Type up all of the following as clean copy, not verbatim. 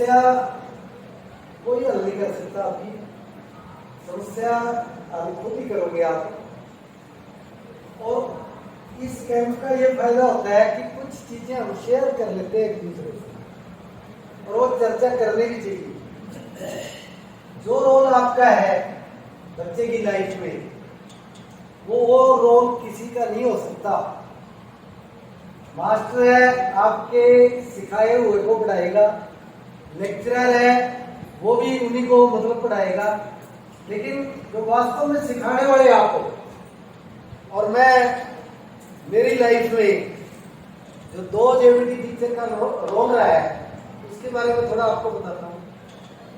समस्या कोई हल नहीं कर सकता। आपकी समस्या हल खुद ही करोगे आप। और इस कैंप का ये फायदा होता है कि कुछ चीजें हम शेयर कर लेते हैं एक दूसरे से, और वो चर्चा करनी भी चाहिए। जो रोल आपका है बच्चे की लाइफ में, वो रोल किसी का नहीं हो सकता। मास्टर है आपके सिखाए हुए को पढ़ाएगा, लेक्चरर है वो भी उन्हीं को मतलब पढ़ाएगा, लेकिन जो वास्तव में सिखाने वाले आप हो। और मैं मेरी लाइफ में जो 2 जेबीटी टीचर का रोल रहा है उसके बारे में थोड़ा आपको बताता हूँ।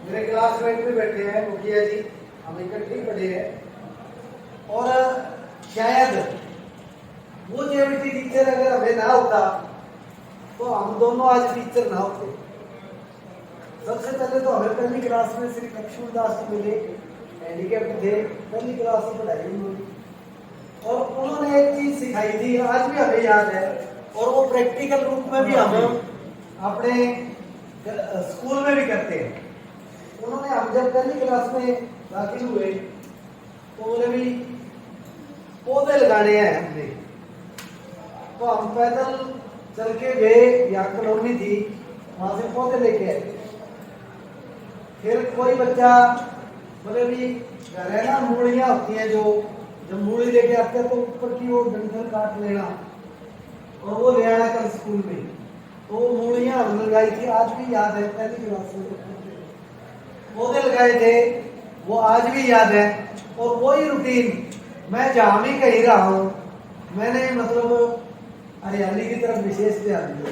मेरे क्लासमेट में बैठे हैं मुखिया जी, हम इकट्ठे ही पढ़े हैं। और शायद वो जेबीटी टीचर अगर हमें ना होता तो हम दोनों आज टीचर ना होते। सबसे पहले तो हमें पहली क्लास में श्री लक्ष्मण दास जी मिले, हैंडीकैप्ड थे, पहली क्लास में पढ़ाई उन्होंने, और उन्होंने एक चीज सिखाई थी, आज भी हमें याद है, और वो प्रैक्टिकल रूप में भी हम अपने स्कूल में भी करते हैं। उन्होंने, हम जब पहली क्लास में दाखिल हुए तो बोले भी पौधे लगाने हैं हमने। तो हम पैदल चल के गए, यहाँ कॉलोनी थी, वहां से पौधे लेके आए। फिर कोई बच्चा बोले भी घर है ना, मूलियां होती हैं, जो जब मूली लेके आते हैं तो ऊपर की वो डंठल काट लेना और वो ले आना कल स्कूल में। तो वो मूलियां हमने लगाई थी, आज भी याद है, पहली क्लास में पौधे लगाए थे, वो आज भी याद है। और वही रूटीन मैं जहां भी कहीं रहा हूं, मैंने मतलब हरियाली की तरफ विशेष ध्यान दिया।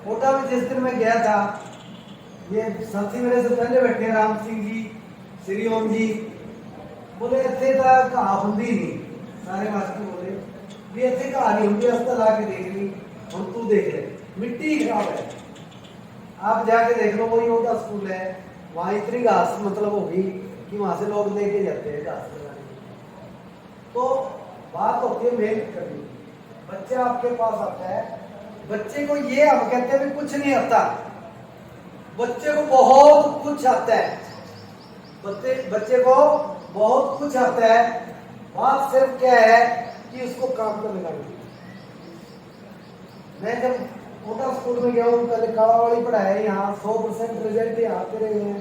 कोटा में जिस दिन मैं गया था, ये साथी मेरे से पहले बैठे राम सिंह जी, श्री ओम जी, बोले इतने कहा होंगी नहीं, सारे मास्टर बोले भी इतने कहा नहीं होंगी, अस्पताल आके देख ली, हम तू देख ले, मिट्टी खराब है, आप जाके देख लो, वही होगा स्कूल है, वहां इतनी घास मतलब होगी कि वहां से लोग लेके जाते हैं घास लगाने। तो बात होती है मेहनत करनी। बच्चा आपके पास आता है, बच्चे को ये हम कहते हैं भी कुछ नहीं आता, बच्चे को बहुत कुछ आता है, बच्चे को बहुत कुछ आता है। बात सिर्फ क्या है कि उसको काम पर लगानी। मैं जब कोटा स्कूल में गया हूँ, पहले कालावाड़ी पढ़ाया है, यहाँ 100% रिजल्ट आते रहे हैं,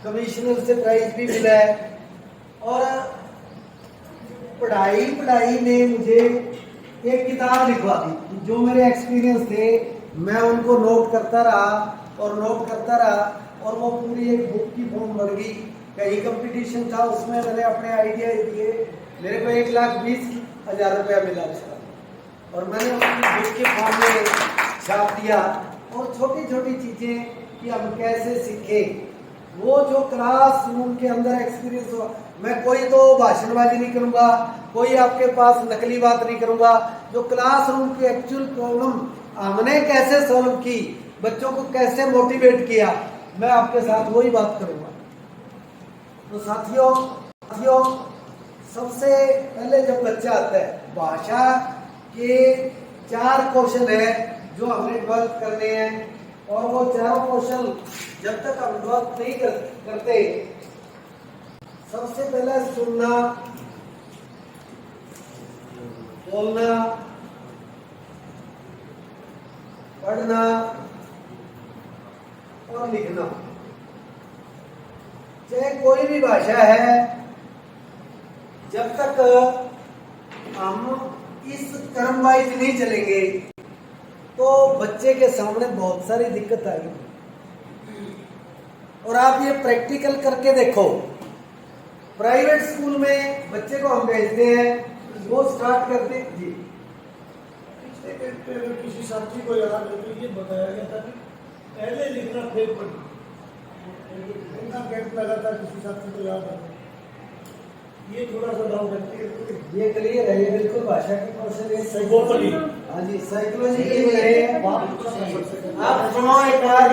कमिश्नर से प्राइज भी मिला है। और पढ़ाई ने मुझे एक किताब लिखवा दी, जो मेरे एक्सपीरियंस थे मैं उनको नोट करता रहा और नोट करता रहा, और वो पूरी एक बुक की फॉर्म बन गई। कहीं कंपटीशन था, उसमें मैंने अपने आइडिया दिए, मेरे को 1,20,000 रुपया मिला उसका, और मैंने अपनी बुक के फॉर्म में छाप दिया। और छोटी छोटी चीजें कि हम कैसे सीखे, वो जो क्लास रूम के अंदर एक्सपीरियंस हुआ। मैं कोई तो भाषणबाजी नहीं करूंगा, कोई आपके पास नकली बात नहीं करूंगा, जो क्लासरूम की एक्चुअल प्रॉब्लम हमने कैसे सॉल्व की, बच्चों को कैसे मोटिवेट किया, मैं आपके साथ वही बात करूंगा। तो साथियों सबसे पहले जब बच्चा आता है, भाषा के 4 कौशल है जो हमें डेवलप करने हैं, और वो 4 कौशल जब तक हम डेवलप नहीं करते, सबसे पहले सुनना, बोलना, पढ़ना और लिखना। चाहे कोई भी भाषा है, जब तक हम इस क्रम वाइज नहीं चलेंगे तो बच्चे के सामने बहुत सारी दिक्कत आएगी। और आप ये प्रैक्टिकल करके देखो, प्राइवेट स्कूल में बच्चे को हम भेजते हैं, वो स्टार्ट करते जी। किसी साथी को याद है तो ये बताया गया था कि पहले लिखना फिर पढ़ना, कैंप लगा था, किसी साथी को याद है, ये थोड़ा सा डाउट है, ये क्लियर है, ये बिल्कुल भाषा के कौशल है। साइकोलॉजी, हाँ जी, साइकोलॉजी की है। आप सुनो एक बार,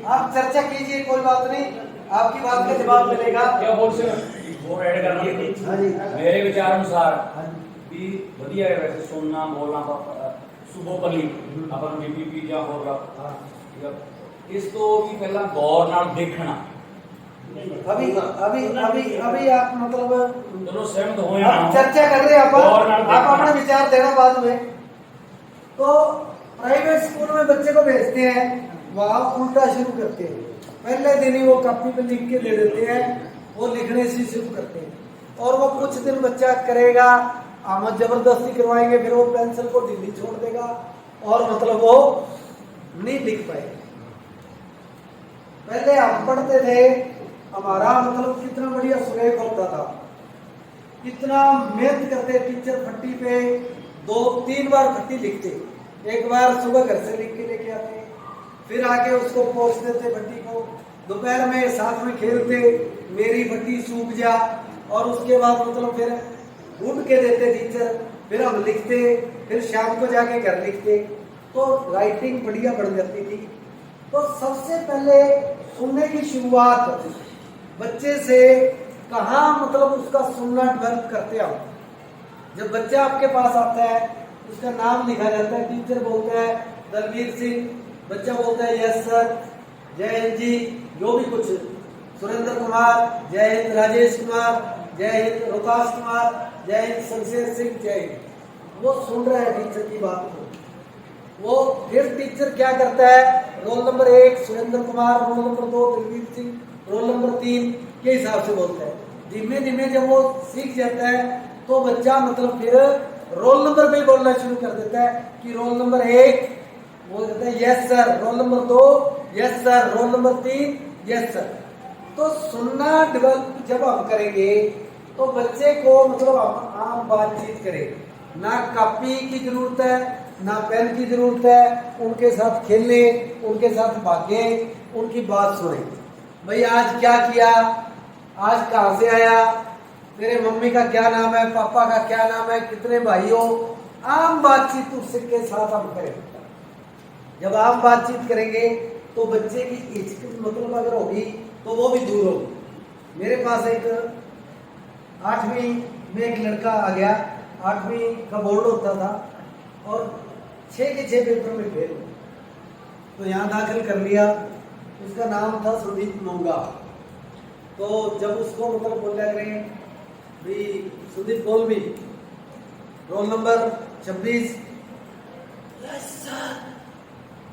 आप चर्चा कीजिए, कोई बात नहीं, आपकी बात का जवाब मिलेगा। क्या बोल सकते वो ऐड करना हाँ जी, मेरे विचार अनुसार हाँ जी, भी ਵਧੀਆ है वैसे सुनना बोलना सुबह पली अपन बीपीपी ਜਾਂ ਹੋਰ ਇਸ ਤੋਂ ਵੀ ਪਹਿਲਾਂ ਗੌਰ ਨਾਲ ਦੇਖਣਾ। अभी अभी अभी अभी आप मतलब चलो सहमत होए अब चर्चा कर रहे हैं गौर नाल आप देखना। अपना विचार देना बाद में। तो प्राइवेट स्कूल में बच्चे को भेजते हैं, वहां उल्टा शुरू करते हैं। पहले दिन ही वो कॉपी पे लिख के दे देते हैं, वो लिखने से शुरू करते हैं और वो कुछ दिन बच्चा करेगा, हम जबरदस्ती करवाएंगे, फिर वो पेंसिल को ढीली छोड़ देगा और मतलब वो नहीं लिख पाएगा। पहले हम पढ़ते थे, हमारा मतलब कितना बढ़िया सुलेख होता था, कितना मेहनत करते, टीचर फट्टी पे 2-3 बार फट्टी लिखते, एक बार सुबह घर से लिख के लेके आते, फिर आके उसको पोंछ देते फट्टी को, दोपहर में साथ में खेलते, मेरी फट्टी सूख जा, और उसके बाद मतलब फिर उठ के देते टीचर, फिर हम लिखते, फिर शाम को जाके घर लिखते, तो राइटिंग बढ़िया बढ़ जाती थी। तो सबसे पहले सुनने की शुरुआत बच्चे से कहाँ मतलब उसका सुनना डेवलप करते हो। जब बच्चा आपके पास आता है, उसका नाम लिखा जाता है, टीचर बोलता है दलवीर सिंह, बच्चा बोलता है यस सर, जय हिंद जी, जो भी कुछ, सुरेंद्र कुमार, जय हिंद राजेश कुमार, जय हिंद रोहतास कुमार, जय हिंद शमशेर सिंह, जय हिंद। वो सुन रहा है टीचर की बात को। वो फिर टीचर क्या करता है, roll number 1 Surendra Kumar, roll number 2 Dalvir Singh, roll number 3 के हिसाब से बोलता है। धीमे धीमे जब वो सीख जाता है तो बच्चा मतलब फिर रोल नंबर पे बोलना शुरू कर देता है कि रोल नंबर 1 वो कहता है yes sir, role number 2 yes sir, role number 3 yes sir. तो सुनना डेवलप जब हम करेंगे तो बच्चे को मतलब हम आम बातचीत करेंगे, ना कॉपी की जरूरत है, ना पेन की जरूरत है, उनके साथ खेलने, उनके साथ भागे, उनकी बात सुने। भाई आज क्या किया, आज कहाँ से आया, तेरे मम्मी का क्या नाम है, पापा का क्या नाम है, कितने भाई हो, आम बातचीत उसके साथ हम करेंगे। जब आम बातचीत करेंगे तो बच्चे की हिचक मतलब अगर होगी तो वो भी दूर होगी। मेरे पास एक 8वीं में एक लड़का आ गया, 8वीं का बोर्ड होता था और 6 के 6 पेपर में फेल, तो यहाँ दाखिल कर लिया। उसका नाम था सुदीप मोंगा। तो जब उसको मतलब बोला करें भाई सुदीप बोल भी, रोल नंबर 26,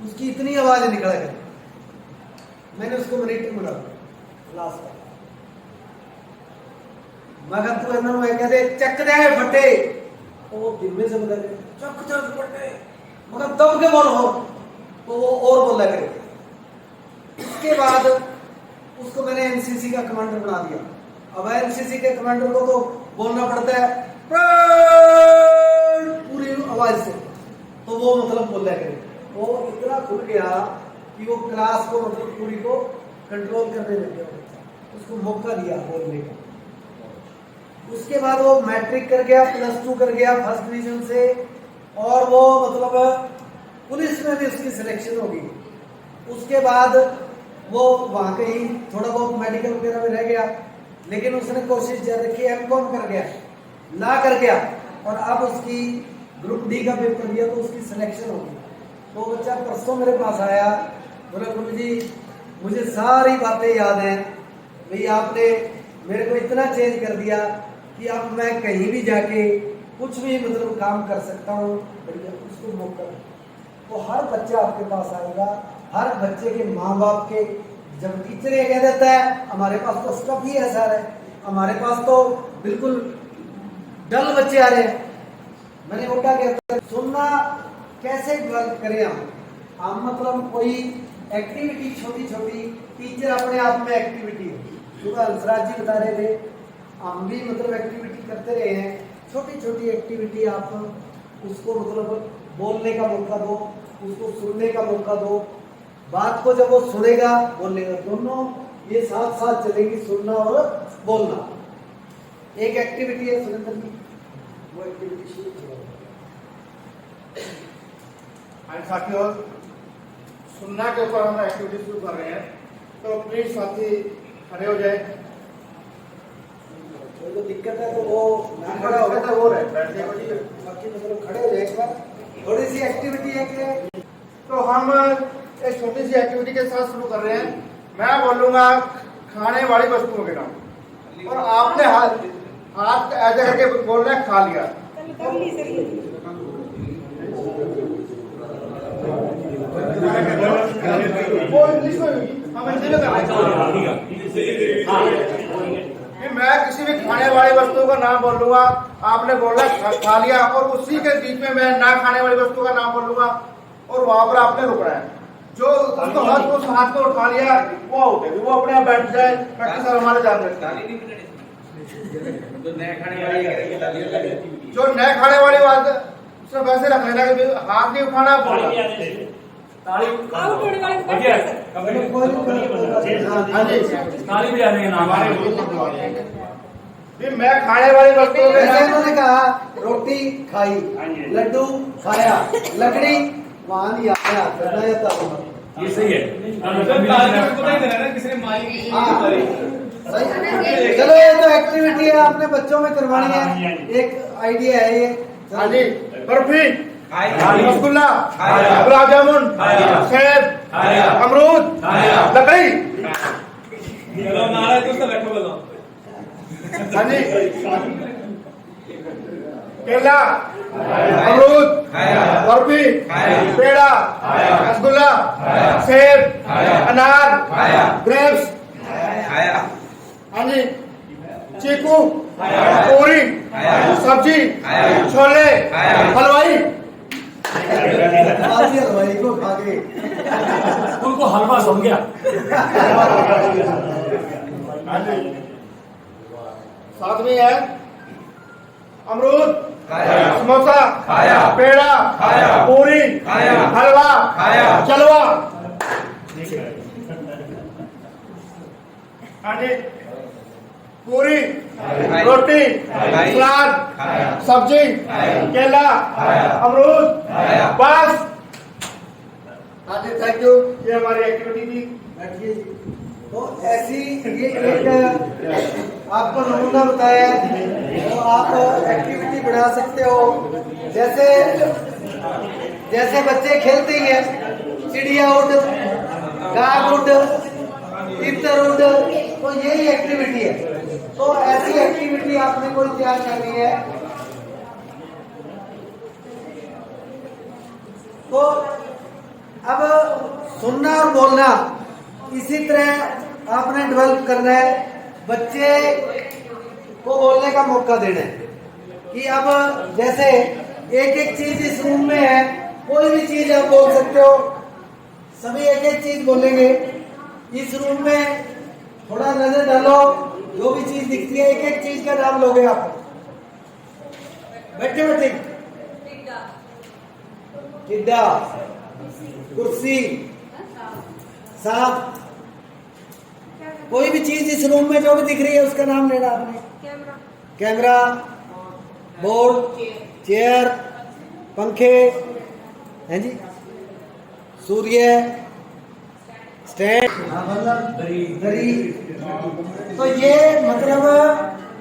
उसकी इतनी आवाज निकला कर, मैंने उसको मॉनिटर बुला क्लास का, मगर तू इन्हों में कहते चक दे फटे, तो वो धीमे से बोला करे चक दे फटे, मगर दब के बोल हो, तो वो और बोला करे। उसके बाद उसको मैंने एनसीसी का कमांडर बना दिया। अब एनसीसी के कमांडर को तो बोलना पड़ता है पूरी आवाज से, तो वो मतलब बोला करे। वो इतना खुल गया कि वो क्लास को मतलब पूरी को कंट्रोल करने लग गया, उसको मौका दिया बोलने का। उसके बाद वो मैट्रिक कर गया, +2 कर गया फर्स्ट डिवीजन से, और वो मतलब पुलिस में भी उसकी सिलेक्शन होगी। उसके बाद वो वहां कहीं थोड़ा बहुत मेडिकल वगैरह में रह गया, लेकिन उसने कोशिश जारी रखी, एमकॉम कर गया, ला कर गया, और अब उसकी ग्रुप डी का पेपर दिया तो उसकी सिलेक्शन होगी। तो बच्चा परसों मेरे पास आया, बोला गुरु जी मुझे सारी बातें याद हैं, भाई आपने मेरे को इतना चेंज कर दिया कि अब मैं कहीं भी जाके कुछ भी मतलब काम कर सकता हूँ। बढ़िया, उसको मौका। तो हर बच्चा आपके पास आएगा, हर बच्चे के माँ बाप के, जब टीचर ये कह देता है हमारे पास तो स्टफ ही ऐसा है, हमारे पास तो बिल्कुल डल बच्चे आ रहे हैं, मैंने उल्टा कहता है सुनना कैसे डेवलप करें हम मतलब कोई एक्टिविटी छोटी छोटी, टीचर अपने आप में एक्टिविटी है। सुबह हंसराज जी बता रहे थे, हम भी मतलब एक्टिविटी करते रहे हैं, छोटी छोटी एक्टिविटी आप उसको मतलब बोलने का मौका दो, उसको सुनने का मौका दो, बात को जब वो सुनेगा बोलेगा, दोनों ये साथ साथ चलेगी, सुनना और बोलना। एक एक्टिविटी है सुरेंद्र जी, वो एक्टिविटी शुरू करो। साथियों, सुनना के ऊपर हम एक्टिविटी शुरू कर रहे हैं, तो प्लीज साथी खड़े हो जाए। तो दिक्कत है तो वो ना खड़ा होगा तो वो रहे बैठ जाए, बाकी मतलब खड़े हो जाए। एक बार थोड़ी सी एक्टिविटी है कि तो हम एक छोटी सी एक्टिविटी के साथ शुरू कर रहे हैं। मैं बोलूंगा खाने वाली वस्तुओं के नाम और आपने हाथ ऐसे करके बोलना है खा लिया। वो इंग्लिश में हम हिंदी में कि मैं किसी भी खाने वाली वस्तु का नाम बोलूंगा, आपने बोला खा लिया और उसी के बीच में मैं ना खाने वाली वस्तु का नाम बोलूंगा और वहां पर आपने रुकना है। जो उसको हाथ को उठा लिया वो आउट है, वो अपने आप बैठ जाए। प्रैक्टिस हमारे जान रखता है। जो नए खाने वाली बात सिर्फ वैसे रख लेना कि हाथ नहीं उठाना, बोलना। ताली भी आने के नाम मैं खाने वाली वस्तु जैसे उन्होंने कहा रोटी खाई, लड्डू खाया, लकड़ी वहां नहीं आया करना है तब ये सही है। चलो ये तो एक्टिविटी है, आपने बच्चों में करवानी है। एक आइडिया है ये। हाँ जी, बर्फी, रसगुल्ला, गुलाब जामुन, सेब, अमरूद, लकड़ी। चलो नाराज दोस्त बैठो बोलो। हाँ जी, केला, अमरूद, बर्फी, पेड़ा, रसगुल्ला, सेब, अनार, ग्रेप्स। हाँ जी, चीकू, पूरी, सब्जी, छोले, हलवाई। हलवाई को खा के उनको हलवा समझ गया। साथ में है अमरूद, समोसा, पेड़ा, पूरी, हलवा, चलवा। हाँ जी, पूरी, रोटी, सलाद, सब्जी, केला, अमरूद, बस। हाँ जी, थैंक यू। ये हमारी एक्टिविटी थी। बैठिए जी। तो ऐसी ये एक आपको नमूना बताया, तो आप एक्टिविटी बढ़ा सकते हो। जैसे बच्चे खेलते ही हैं, चिड़िया उड़, गाग उड़, तितर उड़, तो यही एक्टिविटी है। तो ऐसी एक्टिविटी आपने कोई तैयार करनी है। तो अब सुनना और बोलना इसी तरह आपने डेवलप करना है। बच्चे को बोलने का मौका देना है कि अब जैसे एक एक चीज इस रूम में है, कोई भी चीज आप बोल सकते हो। सभी एक एक चीज बोलेंगे। इस रूम में थोड़ा नजर डालो, जो भी चीज दिखती है एक एक चीज का नाम लोगे आप। बैठे बैठे टिड्डा, कुर्सी, सांप, कोई भी चीज इस रूम में जो भी दिख रही है उसका नाम लेना आपने। कैमरा, बोर्ड, चेयर, पंखे, हैं जी, सूर्य, स्टैंड, दरी। तो ये मतलब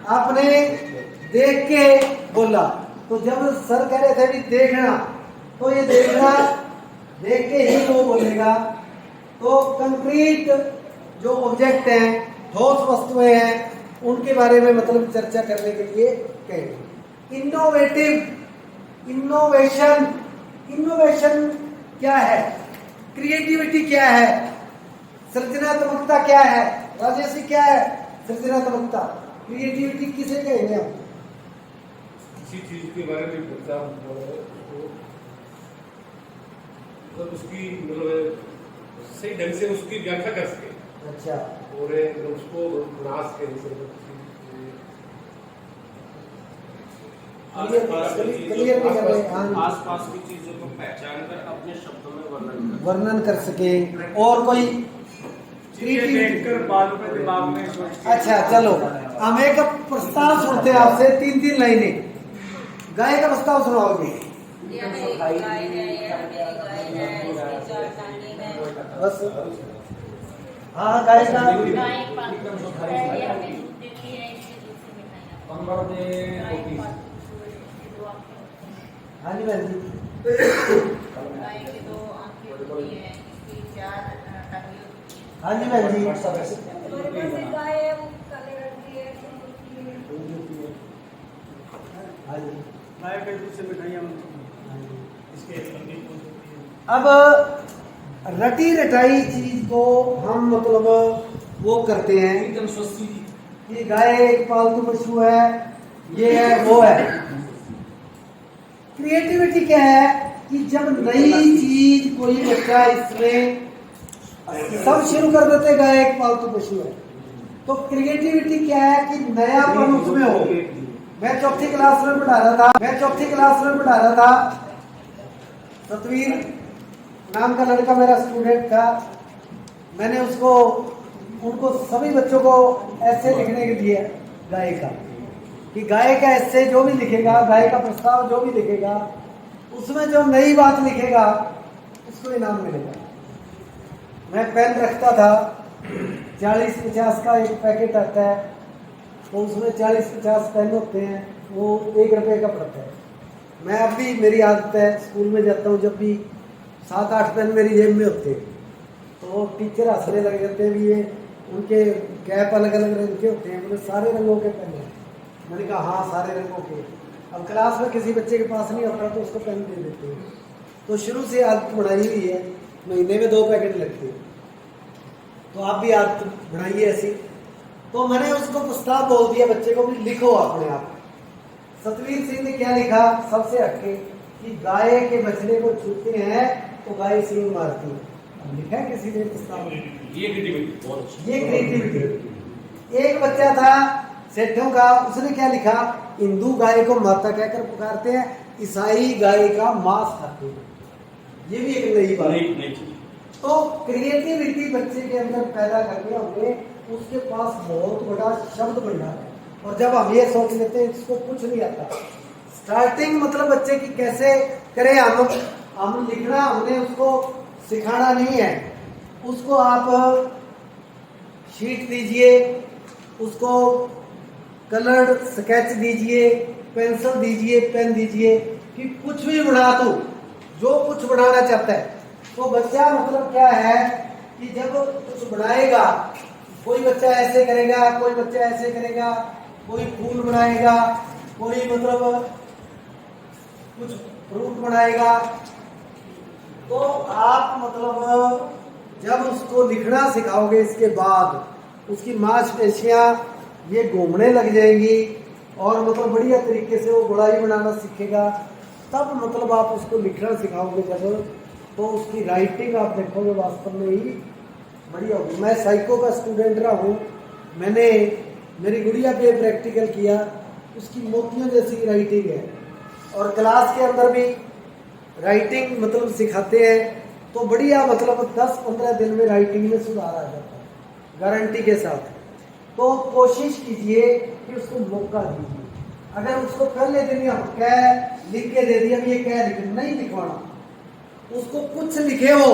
आपने देख के बोला। तो जब सर कह रहे थे भी देखना, तो ये देखना, देख के ही वो बोलेगा। तो कंक्रीट जो ऑब्जेक्ट हैं, ठोस वस्तुएं हैं, उनके बारे में मतलब चर्चा करने के लिए कहेंगे। इनोवेशन क्या है, क्रिएटिविटी क्या है, सृजनात्मकता क्या है, राजेश क्या है सृजनात्मकता, क्रिएटिविटी किसे कहेंगे हम? किसी चीज के बारे में मतलब उसकी सही ढंग से उसकी व्याख्या कर सके। अच्छा, और उसको नाश के आसपास की चीजों को पहचान कर अपने शब्दों में वर्णन कर सके। और कोई देखकर बाद में दिमाग में अच्छा, चलो हम एक प्रस्ताव सुनते हैं आपसे, 3-3 लाइनें। गाय का प्रस्ताव सुनाओगे? बस हाँ, गाय का हाँ जी बहन जी। हाँ जी बहन जी। हमारे पास एक गाय है, वो काले रंग की है, तो हाँ जी। गाय के दूध से मिठाइयाँ इसके संगीत हो सकती है। अब रटी रटाई चीज को हम मतलब वो करते हैं एकदम स्वस्थ कि गाय एक पालतू पशु है, ये है वो है। क्रिएटिविटी क्या है कि जब नई चीज कोई बच्चा इसमें सब शुरू कर देते गाय एक पालतू पशु है, तो क्रिएटिविटी क्या है कि नयापन उसमें हो। मैं चौथी क्लास में पढ़ा रहा था, सतवीर नाम का लड़का मेरा स्टूडेंट था। मैंने उनको सभी बच्चों को ऐसे लिखने के दिया गाय का, कि गाय का ऐसे जो भी लिखेगा, गाय का प्रस्ताव जो भी लिखेगा, उसमें जो नई बात लिखेगा उसको इनाम मिलेगा। मैं पेन रखता था, 40-50 का एक पैकेट आता है, तो उसमें 40-50 पेन होते हैं, वो 1 रुपये का पड़ता है। मैं अब भी मेरी आदत है, स्कूल में जाता हूँ, जब भी 7-8 पेन मेरी जेब में होते हैं, तो टीचर हंसने लग जाते हैं भी ये उनके कैप अलग अलग रंग के होते हैं, बोले सारे रंगों के पेन हैं। मैंने कहा हाँ सारे रंगों के। अब क्लास में किसी बच्चे के पास नहीं होता तो उसको पेन दे देते हैं। तो शुरू से आदत बनाई हुई है, महीने में 2 पैकेट लगते हैं, तो आप भी आदत बनाइए ऐसी। तो मैंने उसको प्रस्ताव बोल दिया बच्चे को भी लिखो अपने आप। सतवीर सिंह ने क्या लिखा सबसे हटके कि गाय के बछड़े को छूते हैं तो गाय सिंह मारती है। अब लिखा है किसी ने प्रस्ताव? ये क्रिएटिविटी बहुत अच्छी। ये क्रिएटिविटी। एक बच्चा था सेठों का, उसने क्या लिखा, हिंदू गाय को माता कहकर पुकारते हैं, ईसाई गाय का मांस खाते हैं। ये भी एक नई बात। नहीं तो क्रिएटिविटी बच्चे के अंदर पैदा करके हमने उसके पास बहुत बड़ा शब्द भंडार है। और जब हम ये सोच लेते हैं इसको कुछ नहीं आता, स्टार्टिंग मतलब बच्चे की कैसे करें हम लिखना हमने उसको सिखाना नहीं है। उसको आप शीट दीजिए, उसको कलर्ड स्केच दीजिए, पेंसिल दीजिए, पेन दीजिए, कि कुछ भी बना दो, जो कुछ बनाना चाहता है। तो बच्चा मतलब क्या है कि जब कुछ बनाएगा, कोई बच्चा ऐसे करेगा, कोई बच्चा ऐसे करेगा, कोई फूल बनाएगा, कोई मतलब कुछ फ्रूट बनाएगा। तो आप मतलब जब उसको लिखना सिखाओगे, इसके बाद उसकी मांसपेशियां ये घूमने लग जाएंगी और मतलब बढ़िया तरीके से वो गुड़ाई बनाना सीखेगा। तब मतलब आप उसको लिखना सिखाओगे जब, तो उसकी राइटिंग आप देखोगे वास्तव में ही बढ़िया होगी। मैं साइको का स्टूडेंट रहा हूँ, मैंने मेरी गुड़िया पे प्रैक्टिकल किया, उसकी मोतियों जैसी राइटिंग है। और क्लास के अंदर भी राइटिंग मतलब सिखाते हैं, तो बढ़िया मतलब 10-15 दिन में राइटिंग में सुधार आ जाता है, गारंटी के साथ। तो कोशिश कीजिए कि उसको मौका दीजिए। अगर उसको पहले दिन हम कह लिख के दे दिया, ये कह लिख नहीं लिखवाना, उसको कुछ लिखे हो,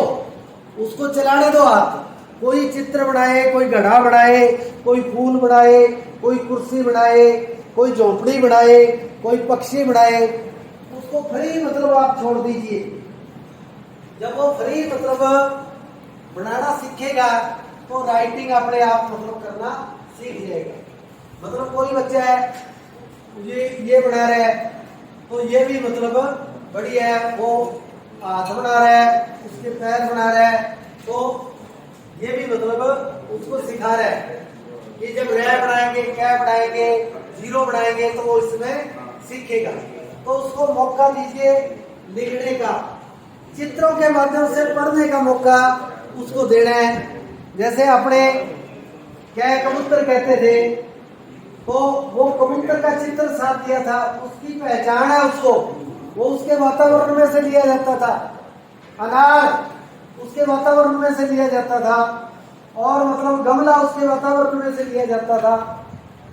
उसको चलाने दो हाथ। कोई चित्र बनाए, कोई घड़ा बनाए, कोई फूल बनाए, कोई कुर्सी बनाए, कोई झोंपड़ी बनाए, कोई पक्षी बनाए, उसको फ्री मतलब आप छोड़ दीजिए। जब वो फ्री मतलब बनाना सीखेगा तो राइटिंग अपने आप मतलब करना सीख जाएगा। मतलब कोई बच्चा है ये बना रहा है, तो ये भी मतलब बढ़िया है, वो हाथ बना रहा है, उसके पैर बना रहा है, तो ये भी मतलब उसको सिखा रहा है कि जब रह बनाएंगे, क्या बनाएंगे, जीरो बनाएंगे, तो वो इसमें सीखेगा। तो उसको मौका दीजिए लिखने का, चित्रों के माध्यम से पढ़ने का मौका उसको देना है। जैसे अपने क्या कबूतर कहते थे, तो वो कबूतर का चित्र साथ दिया था, उसकी पहचान है उसको, वो उसके वातावरण में से लिया जाता था। अनार उसके वातावरण में से लिया जाता था, और मतलब गमला उसके वातावरण में से लिया जाता था,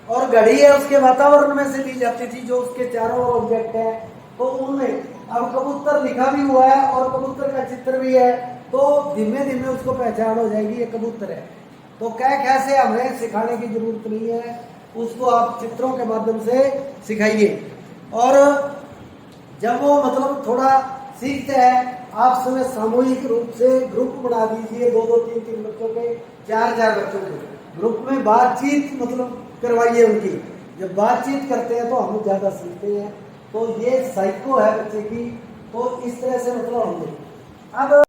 और घड़ी है उसके वातावरण में से ली जाती थी, जो उसके चारों ओर ऑब्जेक्ट है। तो उनमें अब कबूतर लिखा भी हुआ है और कबूतर का चित्र भी है, तो धीमे धीमे उसको पहचान हो जाएगी ये कबूतर है। तो कैसे हमें सिखाने की जरूरत नहीं है, उसको आप चित्रों के माध्यम से सिखाइए। और जब वो मतलब थोड़ा सीखते हैं आप समय सामूहिक रूप से ग्रुप बना दीजिए, 2-2, 3-3 बच्चों के, 4-4 बच्चों के ग्रुप में बातचीत मतलब करवाइए उनकी। जब बातचीत करते हैं तो हम ज्यादा सीखते हैं। तो ये साइको है बच्चे की, तो इस तरह से मतलब हम अब